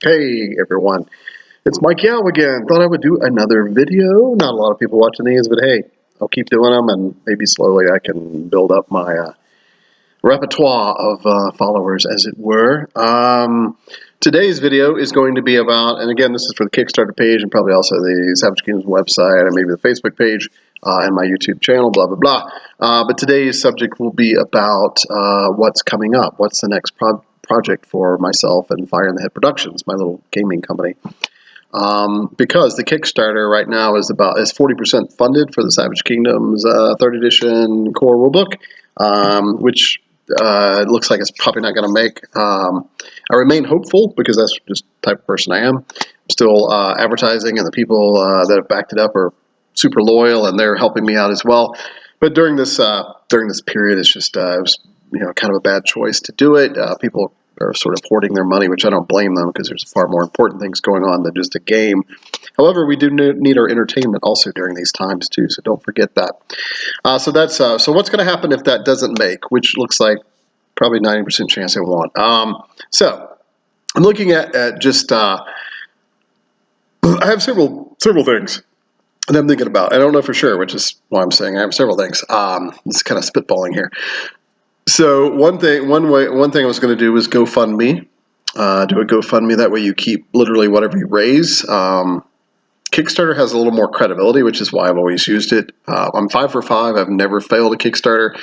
Hey everyone, it's Mike Yao again. Thought I would do another video. Not a lot of people watching these, but hey, I'll keep doing them and maybe slowly I can build up my repertoire of followers, as it were. Today's video is going to be about, and again, this is for the Kickstarter page and probably also the Savage Kingdoms website and maybe the Facebook page and my YouTube channel, blah, blah, blah. But today's subject will be about what's coming up. What's the next project for myself and Fire in the Head Productions, my little gaming company. Because the Kickstarter right now is 40% funded for the Savage Kingdoms 3rd edition core rulebook, which it looks like it's probably not going to make. I remain hopeful because that's just the type of person I am. I'm still advertising, and the people that have backed it up are super loyal, and they're helping me out as well. But during this period, it's just it was kind of a bad choice to do it. People are sort of hoarding their money, which I don't blame them because there's far more important things going on than just a game. However, we do need our entertainment also during these times too, so don't forget that. So what's going to happen if that doesn't make, which looks like probably 90% chance it won't. So I'm looking at just I have several things that I'm thinking about. I don't know for sure, which is why I'm saying I have several things. It's kind of spitballing here. So one thing I was going to do was GoFundMe. Do a GoFundMe. That way you keep literally whatever you raise. Kickstarter has a little more credibility, which is why I've always used it. I'm 5 for 5. I've never failed a Kickstarter.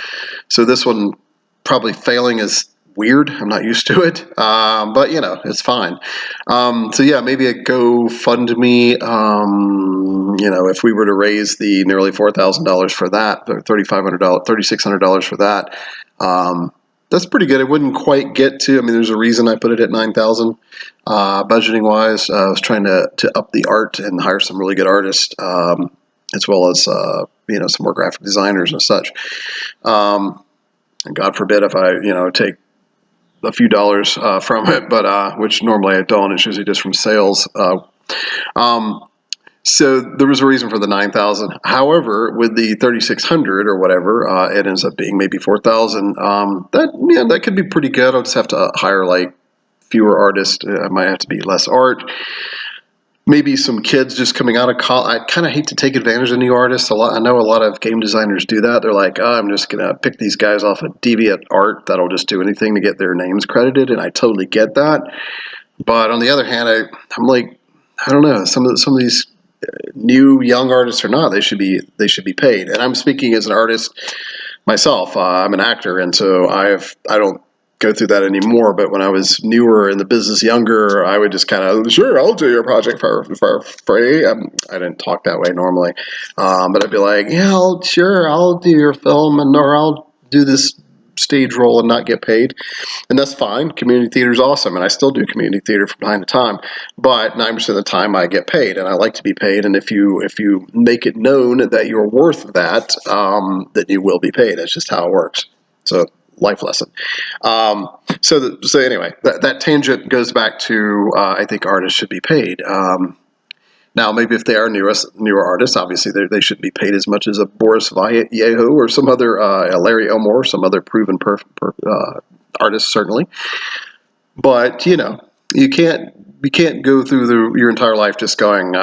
So this one probably failing is weird. I'm not used to it. But it's fine. So yeah, maybe a GoFundMe, if we were to raise the nearly $4,000 for that, or $3,600 for that, that's pretty good. It wouldn't quite get to, there's a reason I put it at 9,000, budgeting wise. I was trying to up the art and hire some really good artists, as well as, some more graphic designers and such. And God forbid if I, take a few dollars from it, but which normally I don't. It's usually just from sales. So there was a reason for the 9,000. However, with the 3,600 or whatever, it ends up being maybe 4,000. That could be pretty good. I'll just have to hire like fewer artists. I might have to be less art. Maybe some kids just coming out of college. I kind of hate to take advantage of new artists. I know a lot of game designers do that. They're like, I'm just going to pick these guys off of DeviantArt that'll just do anything to get their names credited, and I totally get that. But on the other hand, I'm like, I don't know, some of these new young artists or not, they should be paid. And I'm speaking as an artist myself. I'm an actor, and so I don't go through that anymore. But when I was newer in the business, younger, I would just kind of, sure, I'll do your project for free. I didn't talk that way normally, but I'd be like, yeah, I'll do your film, or I'll do this stage role and not get paid, and that's fine. Community theater is awesome, and I still do community theater from time to time, but 9% of the time I get paid, and I like to be paid. And if you make it known that you're worth that, then you will be paid. That's just how it works. So life lesson. So anyway, that tangent goes back to I think artists should be paid. Now, maybe if they are newer artists, obviously they should be paid as much as a Boris Vallejo or some other Larry Elmore, some other proven artist, certainly. But you can't go through your entire life just going,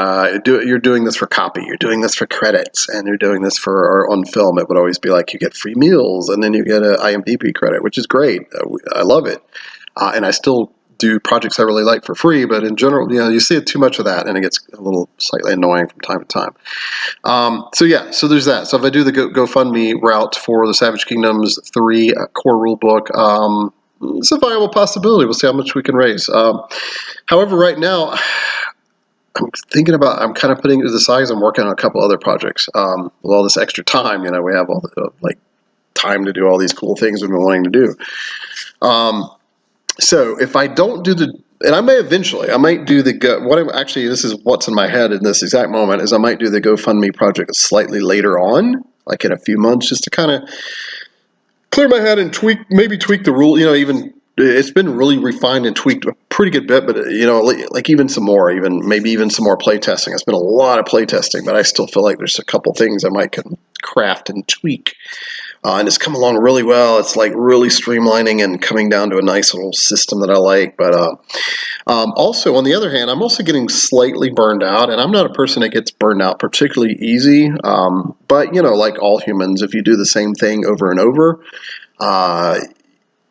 you're doing this for copy, you're doing this for credits, and you're doing this on film. It would always be like you get free meals, and then you get an IMDb credit, which is great. I love it, and I still do projects I really like for free, but in general, you see too much of that, and it gets a little slightly annoying from time to time. So there's that. So if I do the GoFundMe route for the Savage Kingdoms 3 core rulebook, it's a viable possibility. We'll see how much we can raise. However, right now, I'm kind of putting it to the side. I'm working on a couple other projects. With all this extra time, we have all the time to do all these cool things we've been wanting to do. So if I don't do and I might do this is what's in my head in this exact moment, is I might do the GoFundMe project slightly later on, like in a few months, just to kind of clear my head and tweak the rule. Even it's been really refined and tweaked a pretty good bit, but even some more, even some more play testing. It's been a lot of play testing, but I still feel like there's a couple things I might can craft and tweak. And it's come along really well. It's like really streamlining and coming down to a nice little system that I like. But Also, on the other hand, I'm also getting slightly burned out, and I'm not a person that gets burned out particularly easy. But like all humans, if you do the same thing over and over, uh,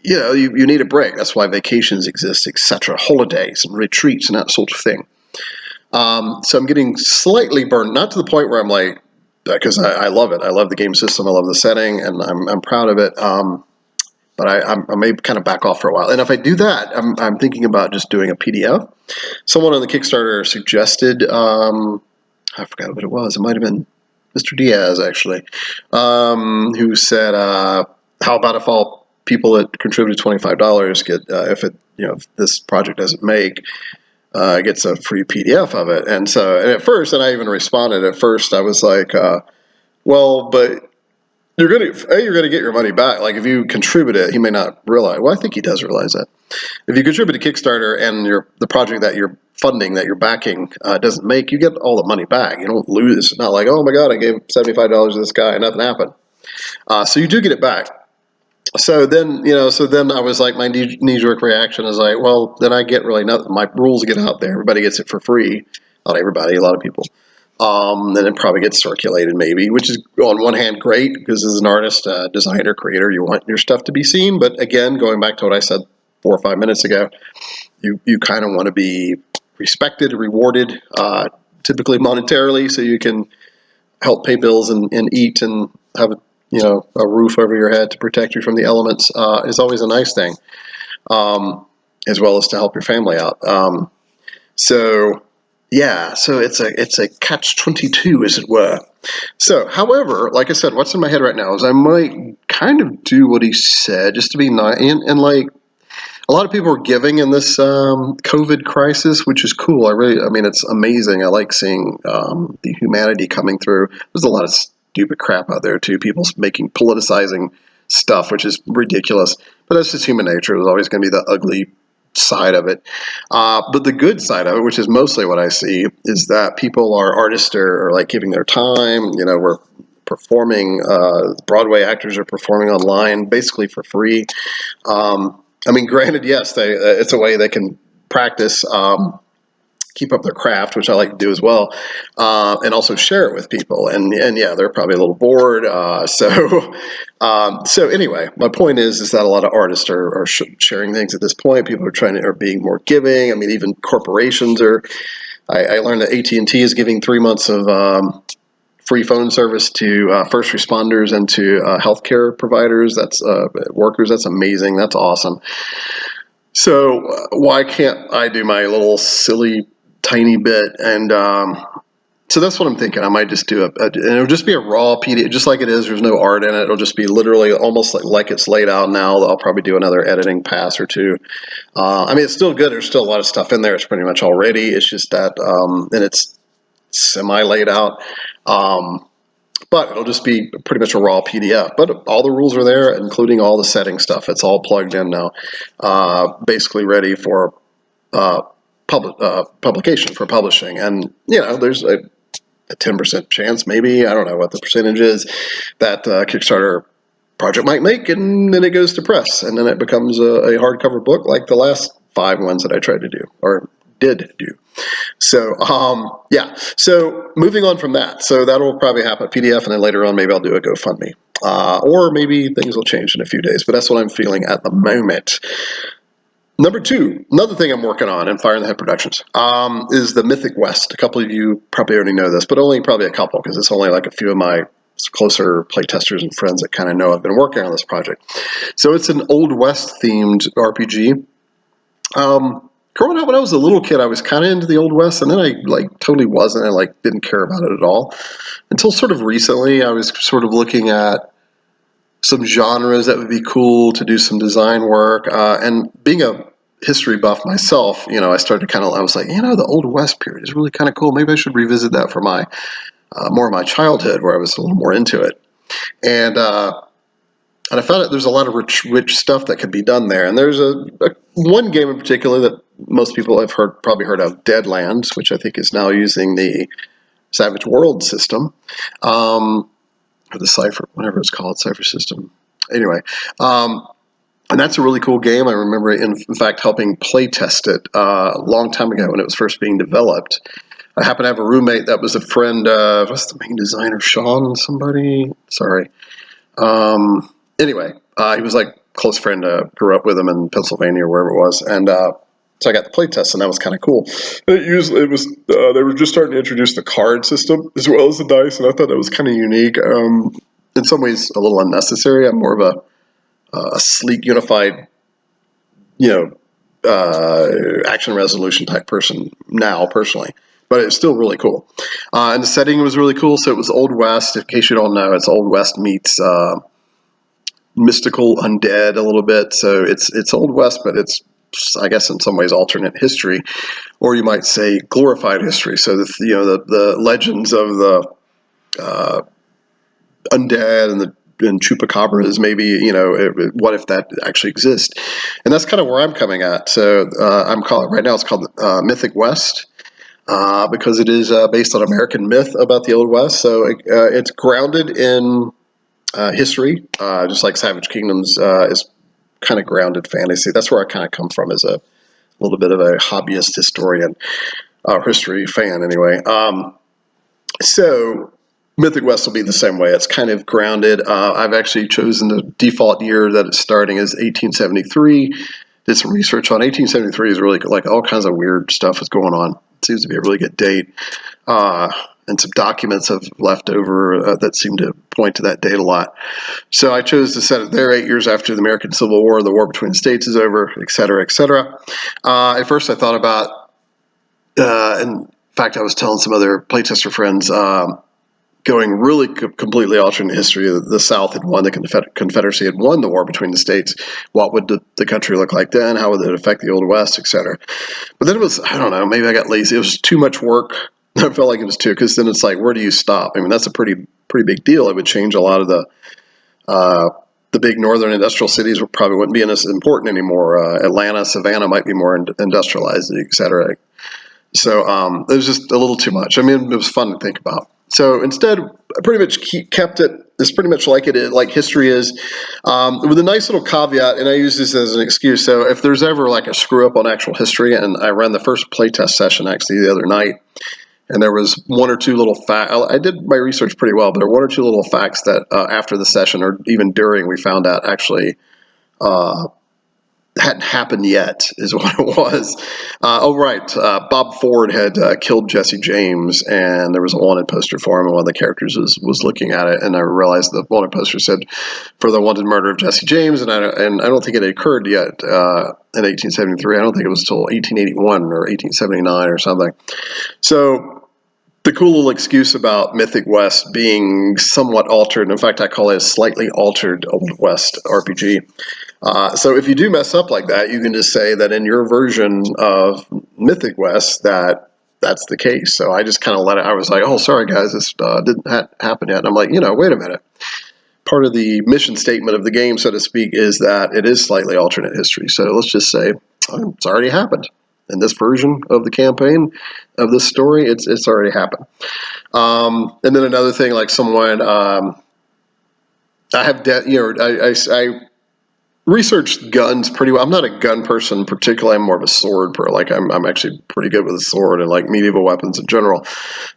you need a break. That's why vacations exist, etc., holidays and retreats and that sort of thing. So I'm getting slightly burned, not to the point where I'm like, because I love it. I love the game system. I love the setting, and I'm proud of it. But I may kind of back off for a while. And if I do that, I'm thinking about just doing a PDF. Someone on the Kickstarter suggested, I forgot what it was. It might have been Mr. Diaz, actually, who said, how about if all people that contributed $25 get, if this project doesn't make, gets a free PDF of it. And so, and at first, and I even responded at first, I was like, well, but you're gonna get your money back. Like if you contribute it, he may not realize. Well, I think he does realize that. If you contribute to Kickstarter and the project that you're funding, that you're backing, doesn't make, you get all the money back. You don't lose. It's not like, oh my God, I gave $75 to this guy and nothing happened. So you do get it back. So then, I was like, my knee-jerk reaction is like, well, then I get really nothing. My rules get out there. Everybody gets it for free. Not everybody, a lot of people. Then it probably gets circulated maybe, which is on one hand great because as an artist, designer, creator, you want your stuff to be seen. But again, going back to what I said 4 or 5 minutes ago, you kind of want to be respected, rewarded, typically monetarily, so you can help pay bills and eat and have a roof over your head to protect you from the elements is always a nice thing, as well as to help your family out. So it's a catch-22, as it were. So, however, like I said, what's in my head right now is I might kind of do what he said, just to be nice, and like a lot of people are giving in this COVID crisis, which is cool. I mean, it's amazing. I like seeing the humanity coming through. There's a lot of stupid crap out there too. People politicizing stuff, which is ridiculous. But that's just human nature. There's always going to be the ugly side of it. But the good side of it, which is mostly what I see, is that artists are like giving their time. We're performing. Broadway actors are performing online basically for free. I mean, granted, yes, it's a way they can practice, keep up their craft, which I like to do as well, and also share it with people. And yeah, they're probably a little bored. So anyway, my point is that a lot of artists are sharing things at this point. People are being more giving. I mean, even corporations are. I learned that AT&T is giving 3 months of free phone service to first responders and to healthcare providers. That's workers. That's amazing. That's awesome. So why can't I do my little silly tiny bit? And so that's what I'm thinking. I might just do and it'll just be a raw PDF, just like it is. There's no art in it. It'll just be literally almost like it's laid out now. I'll probably do another editing pass or two. I mean, it's still good. There's still a lot of stuff in there. It's pretty much all ready. It's just that, and it's semi laid out. But it'll just be pretty much a raw PDF. But all the rules are there, including all the setting stuff. It's all plugged in now, basically ready for publication, for publishing. And, there's a 10% chance, maybe, I don't know what the percentage is, that Kickstarter project might make, and then it goes to press, and then it becomes a hardcover book like the last 5 ones that I tried to do, or did do. So, So moving on from that. So that'll probably happen, PDF, and then later on maybe I'll do a GoFundMe. Or maybe things will change in a few days, but that's what I'm feeling at the moment. Number 2, another thing I'm working on in Fire in the Head Productions, is the Mythic West. A couple of you probably already know this, but only probably a couple, because it's only like a few of my closer playtesters and friends that kind of know I've been working on this project. So it's an Old West themed RPG. Growing up when I was a little kid, I was kind of into the Old West, and then I totally wasn't. I didn't care about it at all until sort of recently. I was sort of looking at some genres that would be cool to do some design work, and being a history buff myself, I started I was like, the Old West period is really kind of cool. Maybe I should revisit that for my more of my childhood, where I was a little more into it, and I found that there's a lot of rich stuff that could be done there. And there's one game in particular that most people have probably heard of, Deadlands, which I think is now using the Savage World system, or the Cypher, whatever it's called, Cypher system. Anyway, And that's a really cool game. I remember, in fact, helping play test it a long time ago when it was first being developed. I happened to have a roommate that was a friend of, what's the main designer, Sean somebody? Sorry. Anyway, he was like a close friend, grew up with him in Pennsylvania or wherever it was. And so I got the play test, and that was kind of cool. And they were just starting to introduce the card system as well as the dice, and I thought that was kind of unique. In some ways, a little unnecessary. I'm more of a sleek, unified, action resolution type person now, personally. But it's still really cool. And the setting was really cool. So it was Old West. In case you don't know, it's Old West meets mystical undead a little bit. So it's Old West, but it's, I guess, in some ways alternate history, or you might say glorified history. So the legends of the undead and chupacabras, maybe, what if that actually exists? And that's kind of where I'm coming at. So I'm calling right now. It's called Mythic West. Because it is based on American myth about the Old West. So it's grounded in history, just like Savage Kingdoms is kind of grounded fantasy. That's where I kind of come from, as a little bit of a hobbyist historian, history fan anyway. So Mythic West will be the same way. It's kind of grounded. I've actually chosen the default year that it's starting as 1873. Did some research on 1873. Is really like all kinds of weird stuff is going on. It seems to be a really good date. And some documents have left over that seem to point to that date a lot. So I chose to set it there 8 years after the American Civil War, the war between the states is over, et cetera, et cetera. At first I thought about, in fact, I was telling some other playtester friends, going really completely alternate history. The South had won, the Confederacy had won the war between the states. What would the country look like then? How would it affect the Old West, et cetera? But then it was, I don't know, maybe I got lazy. It was too much work. I felt like it was too, because then it's like, where do you stop? I mean, that's a pretty big deal. It would change a lot of the big northern industrial cities probably wouldn't be as important anymore. Atlanta, Savannah might be more industrialized, et cetera. So it was just a little too much. I mean, it was fun to think about. So instead, I pretty much kept it. It's pretty much like like history is, with a nice little caveat. And I use this as an excuse. So if there's ever like a screw up on actual history, and I ran the first playtest session actually the other night, and there was one or two little facts. I did my research pretty well, but there were one or two little facts that after the session or even during we found out actually hadn't happened yet, is what it was. Right. Bob Ford had killed Jesse James, and there was a wanted poster for him, and one of the characters was looking at it, and I realized the wanted poster said, for the wanted murder of Jesse James, and I don't think it had occurred yet in 1873. I don't think it was until 1881 or 1879 or something. So the cool little excuse about Mythic West being somewhat altered, in fact, I call it a slightly altered Old West RPG. So if you do mess up like that, you can just say that in your version of Mythic West that's the case. So I just kind of let it. I was like, oh, sorry guys, this didn't happen yet. And I'm like, wait a minute. Part of the mission statement of the game, so to speak, is that it is slightly alternate history. So let's just say it's already happened. In this version of the campaign, of this story, it's already happened. And then another thing, like someone, I have, I researched guns pretty well. I'm not a gun person particularly. I'm more of a sword person. Like I'm actually pretty good with a sword and like medieval weapons in general.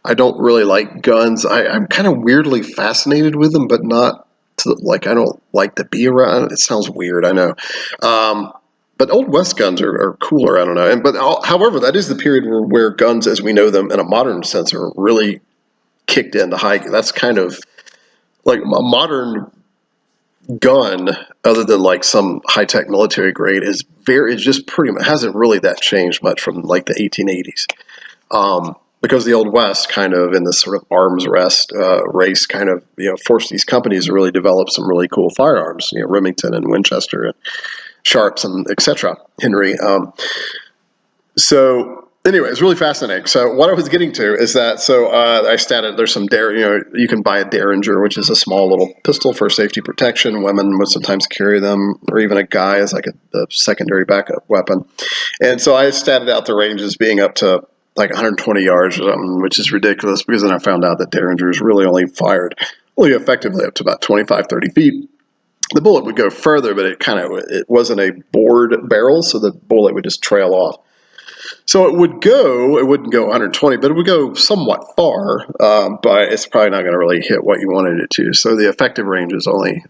I don't really like guns. I'm kind of weirdly fascinated with them, but not to, like, I don't like to be around. It sounds weird, I know. But Old West guns are cooler. I don't know. However, that is the period where guns, as we know them in a modern sense, are really kicked into high. That's kind of like a modern gun, other than like some high-tech military grade, is just pretty much hasn't really that changed much from like the 1880s. Because the Old West kind of in this sort of arms race kind of, forced these companies to really develop some really cool firearms, Remington and Winchester and Sharps and etc. Henry. So anyway, it's really fascinating. So what I was getting to is that, I stated there's some you can buy a Derringer, which is a small little pistol for safety protection. Women would sometimes carry them, or even a guy as like a secondary backup weapon. And so I statted out the ranges being up to like 120 yards or something, which is ridiculous, because then I found out that Derringers really only fired effectively up to about 25, 30 feet. the bullet would go further, but it wasn't a bored barrel, so the bullet would just trail off. So it wouldn't go 120, but it would go somewhat far, but it's probably not going to really hit what you wanted it to. So the effective range is only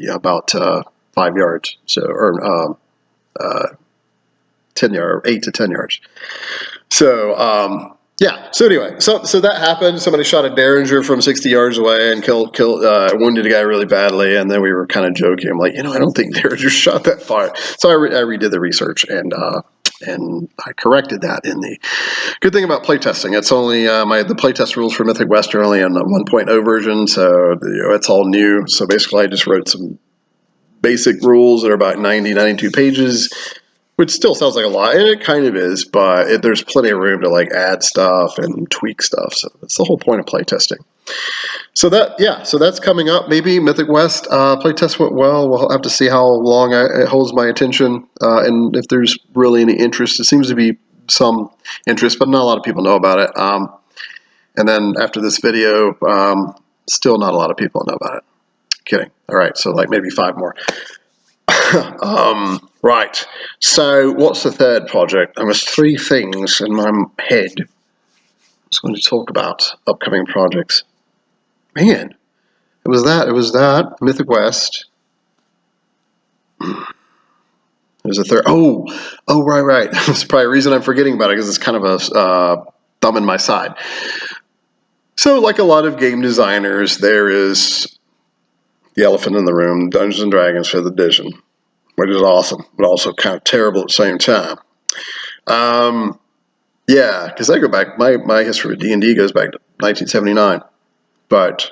about 5 yards, or 10 yards, 8 to 10 yards. So yeah. So anyway, so that happened. Somebody shot a Derringer from 60 yards away and wounded a guy really badly. And then we were kind of joking. I'm like, I don't think Derringer shot that far. So I redid the research and I corrected that in the good thing about playtesting. It's only the playtest rules for Mythic West are only on the 1.0 version, so it's all new. So basically, I just wrote some basic rules that are about 92 pages. Which still sounds like a lot, and it kind of is, but there's plenty of room to like add stuff and tweak stuff. So that's the whole point of playtesting. So that's coming up. Maybe Mythic West playtest went well. We'll have to see how long it holds my attention, and if there's really any interest. It seems to be some interest, but not a lot of people know about it. And then after this video, still not a lot of people know about it. Kidding. All right, so like maybe 5 more. Right, so what's the third project? There was 3 things in my head I was going to talk about upcoming projects. Man, it was that, Mythic West. There's a third, right. That's probably a reason I'm forgetting about it, because it's kind of a thumb in my side. So like a lot of game designers, there is the elephant in the room, Dungeons & Dragons 5th edition. Which is awesome, but also kind of terrible at the same time. Yeah, because I go back, my history with D&D goes back to 1979. But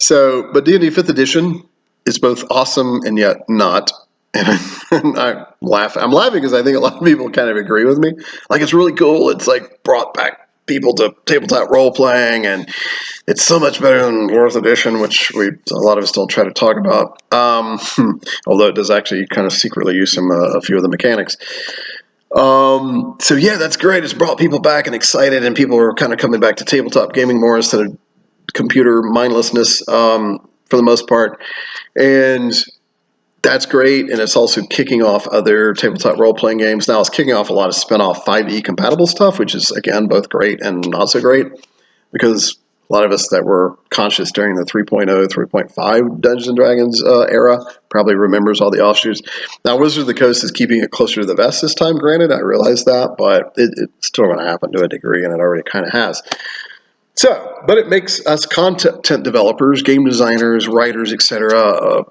D&D 5th edition is both awesome and yet not. And I'm laughing because I think a lot of people kind of agree with me. Like, it's really cool. It's like brought back people to tabletop role playing, and it's so much better than 4th edition, which a lot of us don't try to talk about. Although it does actually kind of secretly use a few of the mechanics. So yeah, that's great. It's brought people back and excited, and people are kind of coming back to tabletop gaming more instead of computer mindlessness for the most part. And that's great, and it's also kicking off other tabletop role-playing games. Now it's kicking off a lot of spin-off 5e compatible stuff, which is, again, both great and not so great, because a lot of us that were conscious during the 3.0, 3.5 Dungeons & Dragons era probably remembers all the offshoots. Now, Wizards of the Coast is keeping it closer to the vest this time, granted. I realize that, but it's still going to happen to a degree, and it already kind of has. So, but it makes us content developers, game designers, writers, etc.,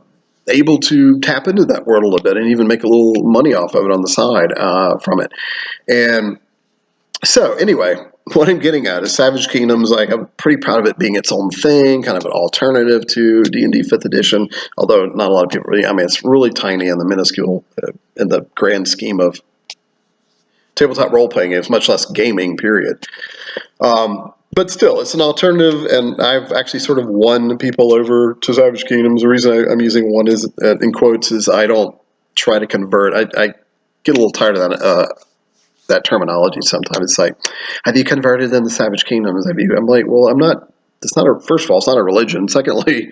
able to tap into that world a little bit and even make a little money off of it on the side from it. And so anyway, what I'm getting at is Savage Kingdoms, like, I'm pretty proud of it being its own thing, kind of an alternative to D&D 5th edition, although not a lot of people really, it's really tiny and minuscule in the grand scheme of tabletop role-playing games, much less gaming, period. But still, it's an alternative, and I've actually sort of won people over to Savage Kingdoms. The reason I'm using one is, in quotes, is I don't try to convert. I get a little tired of that terminology sometimes. It's like, have you converted them to Savage Kingdoms? I'm like, well, I'm not. First of all, it's not a religion. Secondly,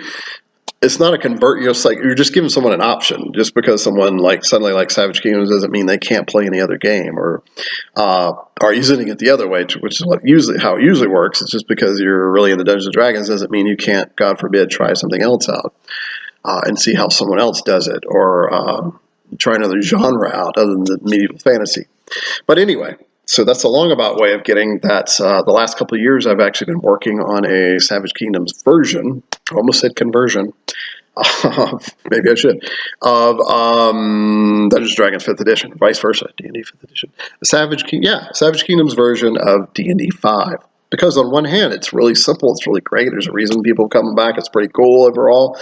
it's not a convert. You're just giving someone an option. Just because someone suddenly likes Savage Kingdoms doesn't mean they can't play any other game, or are using it the other way, which is how it usually works. It's just because you're really into Dungeons and Dragons doesn't mean you can't, God forbid, try something else out and see how someone else does it, or try another genre out other than the medieval fantasy. But anyway, so that's a long-about way of getting that. The last couple of years, I've actually been working on a Savage Kingdoms version. I almost said conversion. Maybe I should. Of Dungeons & Dragons 5th edition, vice versa, D&D 5th edition. The Savage Kingdoms version of D&D 5. Because on one hand, it's really simple, it's really great. There's a reason people are coming back. It's pretty cool overall.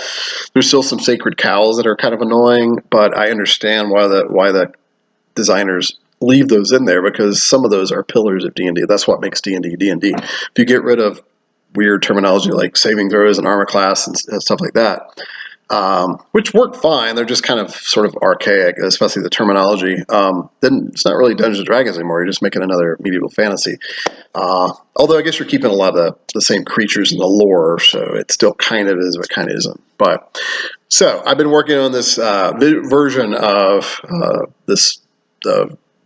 There's still some sacred cows that are kind of annoying, but I understand why the designers leave those in there, because some of those are pillars of D&D. That's what makes D&D D&D. If you get rid of weird terminology like saving throws and armor class and stuff like that, which work fine, they're just kind of sort of archaic, especially the terminology, then it's not really Dungeons & Dragons anymore. You're just making another medieval fantasy. Although I guess you're keeping a lot of the same creatures in the lore, so it still kind of is, but kind of isn't. But So I've been working on this version of this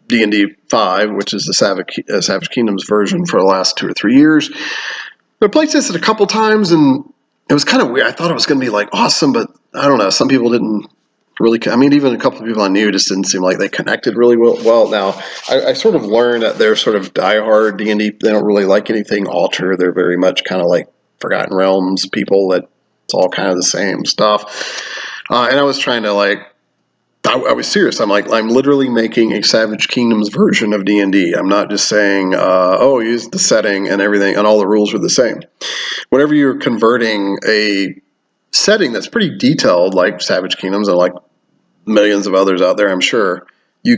D&D 5, which is the Savage Kingdoms version, for the last 2 or 3 years. I played this a couple times, and it was kind of weird. I thought it was going to be like awesome, but I don't know. Some people didn't really. I mean, even a couple of people I knew just didn't seem like they connected really well. Now, I sort of learned that they're sort of diehard D&D. They don't really like anything altered. They're very much kind of like Forgotten Realms people. That it's all kind of the same stuff. And I was trying to like. I was serious. I'm like, I'm literally making a Savage Kingdoms version of D&D. I'm not just saying, oh, use the setting and everything, and all the rules are the same. Whenever you're converting a setting that's pretty detailed, like Savage Kingdoms and like millions of others out there, I'm sure, you're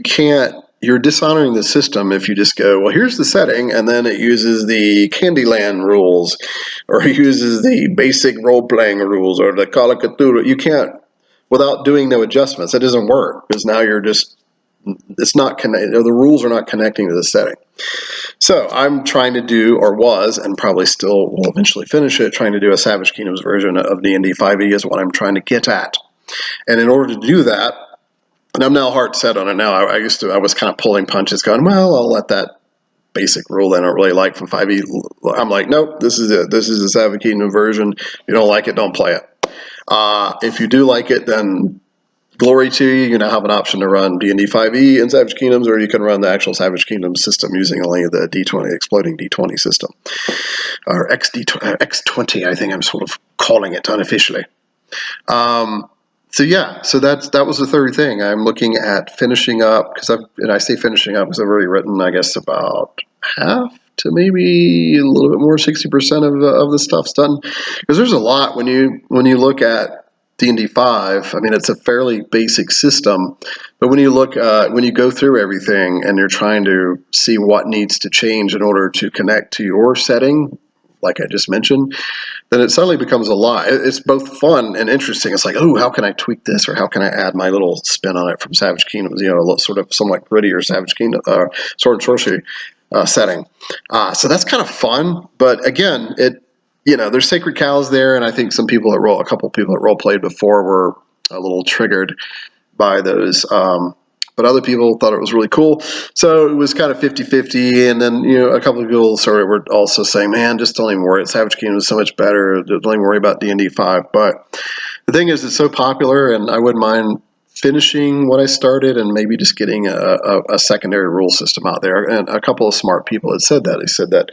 dishonoring the system if you just go, well, here's the setting, and then it uses the Candyland rules, or uses the basic role-playing rules, or the Call of Cthulhu. You can't, without doing no adjustments. It doesn't work, because now it's not connected, the rules are not connecting to the setting. So I'm trying to do, or was, and probably still will eventually finish it, trying to do a Savage Kingdoms version of D&D 5e is what I'm trying to get at. And in order to do that, and I'm now hard set on it now. I was kind of pulling punches, going, well, I'll let that basic rule that I don't really like from 5e. I'm like, nope, this is it. This is the Savage Kingdom version. If you don't like it, don't play it. If you do like it, then glory to you. You now have an option to run D&D 5e in Savage Kingdoms, or you can run the actual Savage Kingdoms system using only the D20, exploding D20 system. Or X20, I think I'm sort of calling it unofficially. So that was the third thing. I'm looking at finishing up, and I say finishing up because I've already written, I guess, about half to maybe a little bit more, 60% of the stuff's done. Because there's a lot when you look at D&D 5. I mean, it's a fairly basic system, but when you go through everything and you're trying to see what needs to change in order to connect to your setting, like I just mentioned, then it suddenly becomes a lot. It's both fun and interesting. It's like, oh, how can I tweak this, or how can I add my little spin on it from Savage Kingdoms? Sort of somewhat grittier Savage Kingdom, sword and sorcery setting. So that's kind of fun. But again, there's sacred cows there, and I think a couple of people that role played before were a little triggered by those. But other people thought it was really cool. So it was kind of 50-50. And then, a couple of people were also saying, man, just don't even worry. Savage Kingdom is so much better. Don't even worry about D&D 5. But the thing is, it's so popular, and I wouldn't mind finishing what I started and maybe just getting a secondary rule system out there. And a couple of smart people had said that. They said that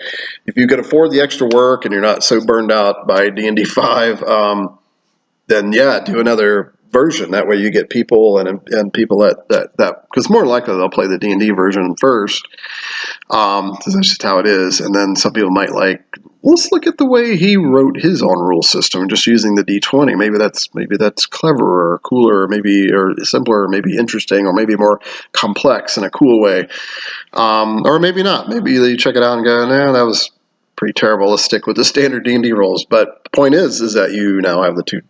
if you could afford the extra work and you're not so burned out by D&D 5, then yeah, do another version. That way you get people and people that because more than likely they'll play the D&D version first, because that's just how it is. And then some people might let's look at the way he wrote his own rule system, just using the D20. Maybe that's cleverer, or cooler, or simpler, or maybe interesting, or maybe more complex in a cool way, or maybe not. Maybe they check it out and go, nah, that was pretty terrible. Let's stick with the standard D&D rules. But the point is that you now have the two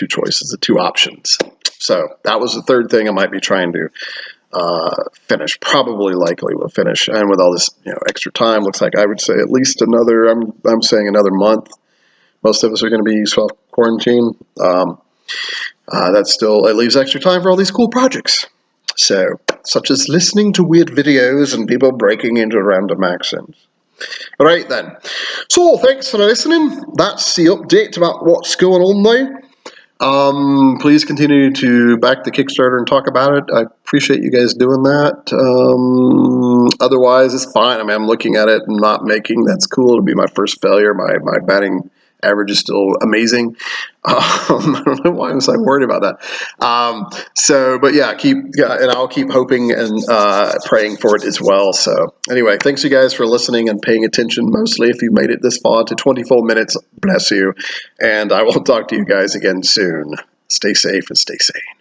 choices, the two options. So that was the third thing I might be trying to finish. Likely will finish, and with all this extra time, looks like I would say at least another. I'm saying another month. Most of us are going to be self-quarantine. It leaves extra time for all these cool projects. So, such as listening to weird videos and people breaking into random accents. All right then. So thanks for listening. That's the update about what's going on now. Please continue to back the Kickstarter and talk about it. I appreciate you guys doing that. Otherwise, it's fine. I mean, I'm looking at it and not making. That's cool. It'll be my first failure. My batting average is still amazing. I don't know why I'm so worried about that. But yeah, and I'll keep hoping and praying for it as well. So anyway, thanks you guys for listening and paying attention, mostly if you made it this far to 24 minutes. Bless you. And I will talk to you guys again soon. Stay safe and stay sane.